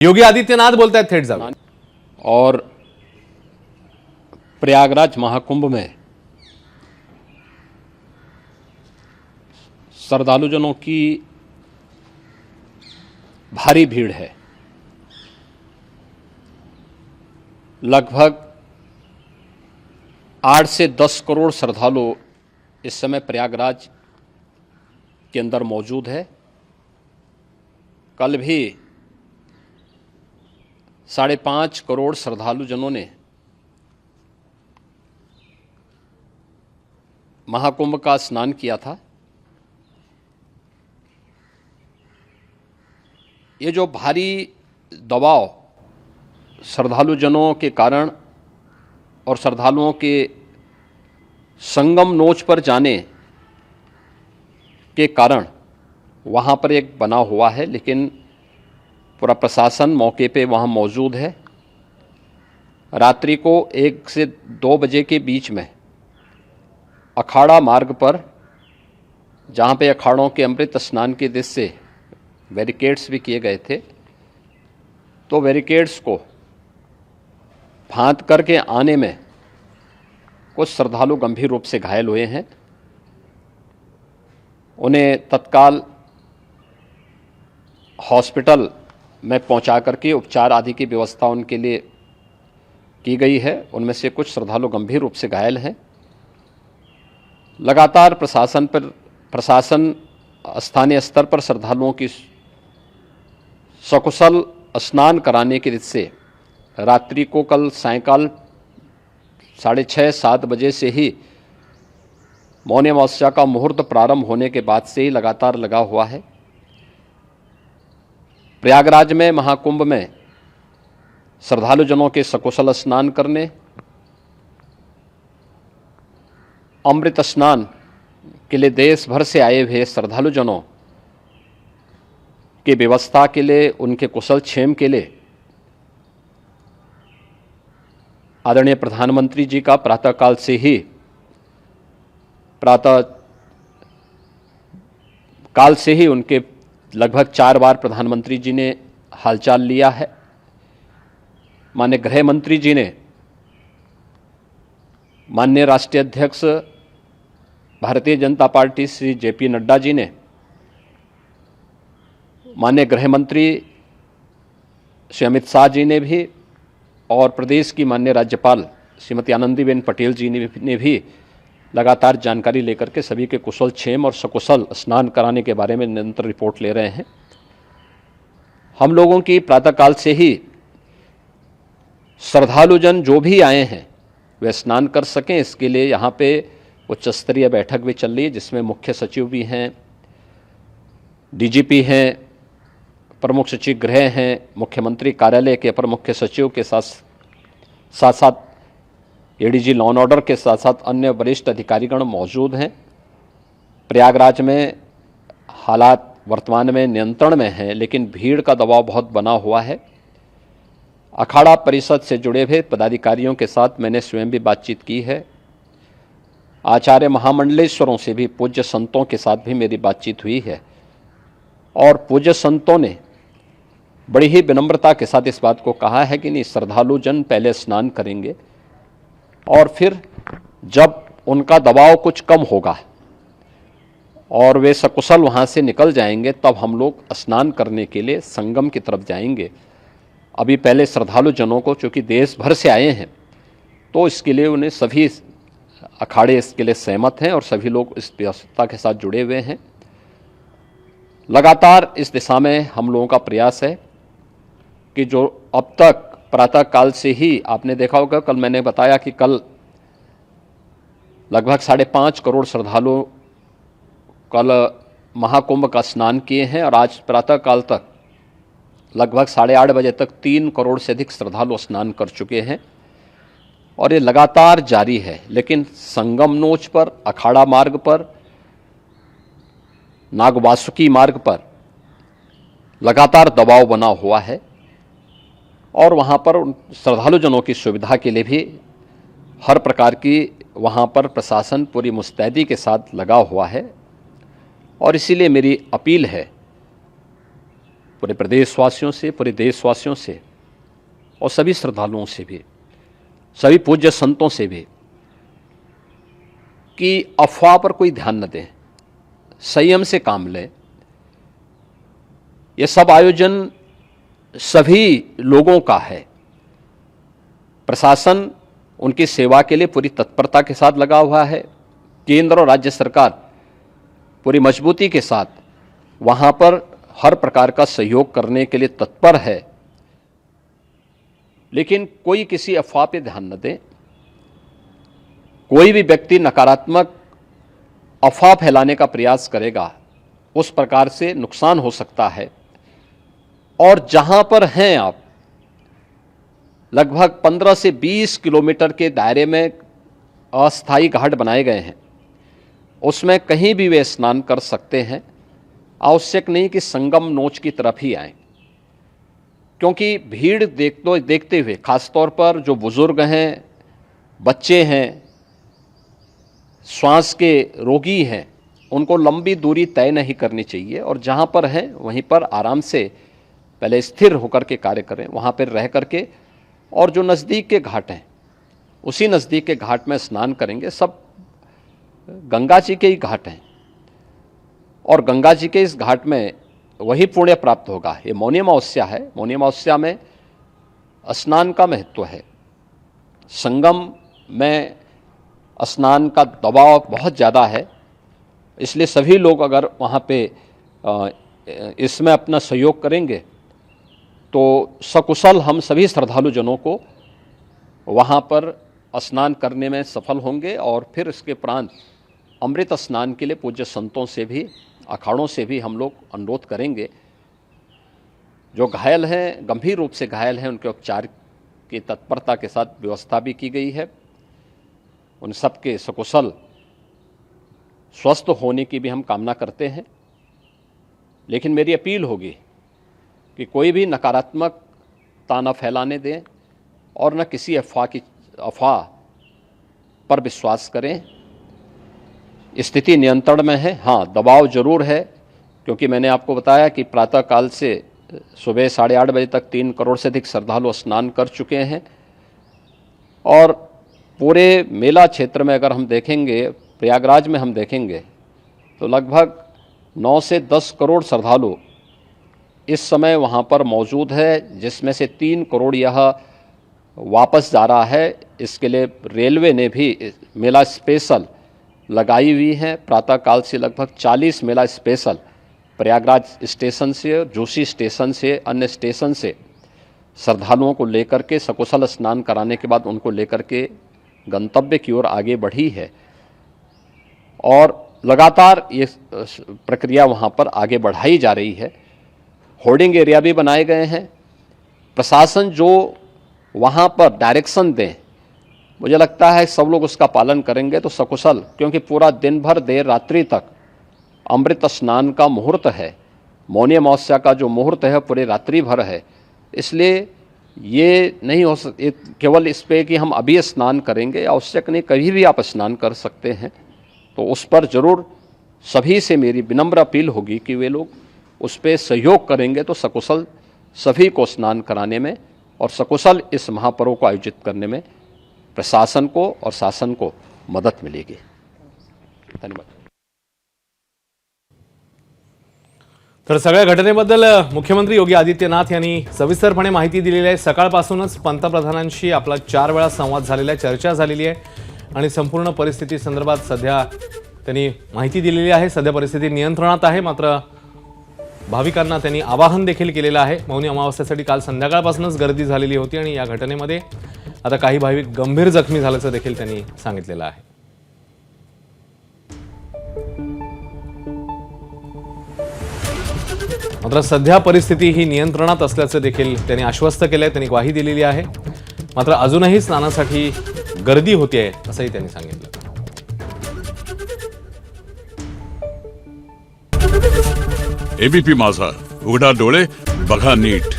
योगी आदित्यनाथ बोलता है थेट जावे। और प्रयागराज महाकुंभ में श्रद्धालुजनों की भारी भीड़ है। लगभग 8 से 10 करोड़ श्रद्धालु इस समय प्रयागराज के अंदर मौजूद है। कल भी 5.5 करोड़ श्रद्धालुजनों ने महाकुंभ का स्नान किया था। ये जो भारी दबाव श्रद्धालुजनों के कारण और श्रद्धालुओं के संगम नोच पर जाने के कारण वहाँ पर एक बना हुआ है, लेकिन पूरा प्रशासन मौके पे वहाँ मौजूद है। रात्रि को 1 से 2 बजे के बीच में अखाड़ा मार्ग पर, जहाँ पे अखाड़ों के अमृत स्नान के दृश्य से बैरिकेड्स भी किए गए थे, तो बैरिकेड्स को फांद करके आने में कुछ श्रद्धालु गंभीर रूप से घायल हुए हैं। उन्हें तत्काल हॉस्पिटल में पहुंचा करके उपचार आदि की व्यवस्था उनके लिए की गई है। उनमें से कुछ श्रद्धालु गंभीर रूप से घायल हैं। लगातार प्रशासन स्थानीय स्तर पर श्रद्धालुओं की सकुशल स्नान कराने के दृष्टि से रात्रि को कल सायंकाल 6:30-7 बजे से ही मौनी अमावस्या का मुहूर्त प्रारंभ होने के बाद से ही लगातार लगा हुआ है। प्रयागराज में महाकुंभ में श्रद्धालुजनों के सकुशल स्नान करने, अमृत स्नान के लिए देश भर से आए हुए श्रद्धालुजनों की व्यवस्था के लिए, उनके कुशल क्षेम के लिए आदरणीय प्रधानमंत्री जी का प्रातःकाल से ही उनके लगभग 4 बार प्रधानमंत्री जी ने हालचाल लिया है। माननीय गृह मंत्री जी ने, माननीय राष्ट्रीय अध्यक्ष भारतीय जनता पार्टी श्री JP नड्डा जी ने, माननीय गृह मंत्री श्री अमित शाह जी ने भी, और प्रदेश की माननीय राज्यपाल श्रीमती आनंदीबेन पटेल जी ने भी लगातार जानकारी लेकर के सभी के कुशल क्षेम और सकुशल स्नान कराने के बारे में निरंतर रिपोर्ट ले रहे हैं। हम लोगों की प्रातःकाल से ही श्रद्धालुजन जो भी आए हैं वे स्नान कर सकें, इसके लिए यहाँ पे उच्च स्तरीय बैठक भी चल रही है, जिसमें मुख्य सचिव भी हैं, DGP हैं, प्रमुख सचिव गृह हैं, मुख्यमंत्री कार्यालय के अपर मुख्य सचिव के साथ साथ ADG लॉ एंड ऑर्डर के साथ साथ अन्य वरिष्ठ अधिकारीगण मौजूद हैं। प्रयागराज में हालात वर्तमान में नियंत्रण में हैं, लेकिन भीड़ का दबाव बहुत बना हुआ है। अखाड़ा परिषद से जुड़े हुए पदाधिकारियों के साथ मैंने स्वयं भी बातचीत की है। आचार्य महामंडलेश्वरों से भी, पूज्य संतों के साथ भी मेरी बातचीत हुई है, और पूज्य संतों ने बड़ी ही विनम्रता के साथ इस बात को कहा है कि नहीं, श्रद्धालुजन पहले स्नान करेंगे और फिर जब उनका दबाव कुछ कम होगा और वे सकुशल वहाँ से निकल जाएंगे, तब हम लोग स्नान करने के लिए संगम की तरफ जाएंगे। अभी पहले श्रद्धालुजनों को, चूँकि देश भर से आए हैं, तो इसके लिए उन्हें सभी अखाड़े इसके लिए सहमत हैं और सभी लोग इस व्यवस्था के साथ जुड़े हुए हैं। लगातार इस दिशा में हम लोगों का प्रयास है कि जो अब तक प्रातःकाल से ही आपने देखा होगा, कल मैंने बताया कि कल लगभग 5.5 करोड़ श्रद्धालु कल महाकुंभ का स्नान किए हैं, और आज प्रातःकाल तक लगभग 8:30 बजे तक 3 करोड़ से अधिक श्रद्धालु स्नान कर चुके हैं, और ये लगातार जारी है। लेकिन संगम नोच पर, अखाड़ा मार्ग पर, नागवासुकी मार्ग पर लगातार दबाव बना हुआ है, और वहाँ पर श्रद्धालुजनों की सुविधा के लिए भी हर प्रकार की वहाँ पर प्रशासन पूरी मुस्तैदी के साथ लगा हुआ है। और इसीलिए मेरी अपील है पूरे प्रदेशवासियों से, पूरे देशवासियों से और सभी श्रद्धालुओं से भी, सभी पूज्य संतों से भी कि अफवाह पर कोई ध्यान न दें, संयम से काम लें। ये सब आयोजन सभी लोगों का है। प्रशासन उनकी सेवा के लिए पूरी तत्परता के साथ लगा हुआ है। केंद्र और राज्य सरकार पूरी मजबूती के साथ वहां पर हर प्रकार का सहयोग करने के लिए तत्पर है। लेकिन कोई किसी अफवाह पे ध्यान न दें। कोई भी व्यक्ति नकारात्मक अफवाह फैलाने का प्रयास करेगा, उस प्रकार से नुकसान हो सकता है। और जहां पर हैं आप, लगभग 15 से 20 किलोमीटर के दायरे में अस्थायी घाट बनाए गए हैं, उसमें कहीं भी वे स्नान कर सकते हैं। आवश्यक नहीं कि संगम नोच की तरफ ही आएं, क्योंकि भीड़ देखते हुए, खासतौर पर जो बुजुर्ग हैं, बच्चे हैं, श्वास के रोगी हैं, उनको लंबी दूरी तय नहीं करनी चाहिए और जहां पर हैं वहीं पर आराम से पहले स्थिर होकर के कार्य करें, वहां पर रह करके। और जो नज़दीक के घाट हैं, उसी नज़दीक के घाट में स्नान करेंगे। सब गंगा जी के ही घाट हैं और गंगा जी के इस घाट में वही पुण्य प्राप्त होगा। ये मौनी अमावस्या है। मौनी अमावस्या में स्नान का महत्व है। संगम में स्नान का दबाव बहुत ज़्यादा है, इसलिए सभी लोग अगर वहाँ पे इसमें अपना सहयोग करेंगे तो सकुशल हम सभी श्रद्धालु जनों को वहाँ पर स्नान करने में सफल होंगे। और फिर इसके उपरांत अमृत स्नान के लिए पूज्य संतों से भी, अखाड़ों से भी हम लोग अनुरोध करेंगे। जो घायल हैं, गंभीर रूप से घायल हैं, उनके उपचार की तत्परता के साथ व्यवस्था भी की गई है। उन सबके सकुशल स्वस्थ होने की भी हम कामना करते हैं। लेकिन मेरी अपील होगी कि कोई भी नकारात्मकता न फैलाने दें और न किसी अफवाह पर विश्वास करें। स्थिति नियंत्रण में है। हाँ, दबाव जरूर है, क्योंकि मैंने आपको बताया कि प्रातःकाल से सुबह 8:30 बजे तक 3 करोड़ से अधिक श्रद्धालु स्नान कर चुके हैं। और पूरे मेला क्षेत्र में अगर हम देखेंगे, प्रयागराज में हम देखेंगे तो लगभग 9 से 10 करोड़ श्रद्धालु इस समय वहाँ पर मौजूद है, जिसमें से 3 करोड़ यह वापस जा रहा है। इसके लिए रेलवे ने भी मेला स्पेशल लगाई हुई है। प्रातःकाल से लगभग 40 मेला स्पेशल प्रयागराज स्टेशन से, जोशी स्टेशन से, अन्य स्टेशन से श्रद्धालुओं को लेकर के सकुशल स्नान कराने के बाद उनको लेकर के गंतव्य की ओर आगे बढ़ी है। और लगातार ये प्रक्रिया वहाँ पर आगे बढ़ाई जा रही है। होर्डिंग एरिया भी बनाए गए हैं। प्रशासन जो वहाँ पर डायरेक्शन दें, मुझे लगता है सब लोग उसका पालन करेंगे तो सकुशल, क्योंकि पूरा दिन भर देर रात्रि तक अमृत स्नान का मुहूर्त है। मौनी अमावस्या का जो मुहूर्त है पूरे रात्रि भर है, इसलिए ये नहीं हो केवल इस पे कि हम अभी स्नान करेंगे, आवश्यक नहीं, कभी भी आप स्नान कर सकते हैं। तो उस पर जरूर सभी से मेरी विनम्र अपील होगी कि वे लोग उस पर सहयोग करेंगे तो सकुशल सभी को स्नान कराने में और सकुशल इस महापर्व को आयोजित करने में प्रशासन को और शासन को मदद मिलेगी। धन्यवाद। तर सगळ्या घटनेबद्दल मुख्यमंत्री योगी आदित्यनाथ यांनी सविस्तरपणे माहिती दिलेली आहे। सकाळपासूनच पंतप्रधानांशी आपला 4 वेळा संवाद झालेला आहे, चर्चा झालेली आहे आणि संपूर्ण परिस्थिती संदर्भात सध्या त्यांनी माहिती दिलेली आहे। सध्या परिस्थिती नियंत्रणात आहे, मात्र भाविकांना त्यांनी आवाहन देखील केलेलं आहे। मौनी अमावस्येसाठी काल संध्याकाळपासूनच गर्दी झालेली होती आणि या घटनेमध्ये आता काही भाविक गंभीर जखमी झाल्याचं देखील त्यांनी सांगितलेलं आहे। मात्र सध्या परिस्थिती ही नियंत्रणात असल्याचं देखील त्यांनी आश्वस्त केलंय, त्यांनी ग्वाही दिलेली आहे। मात्र अजूनही स्नानासाठी गर्दी होतीये असंही त्यांनी सांगितलं। एबीपी माझा, उघडा डोळे बघा नीट।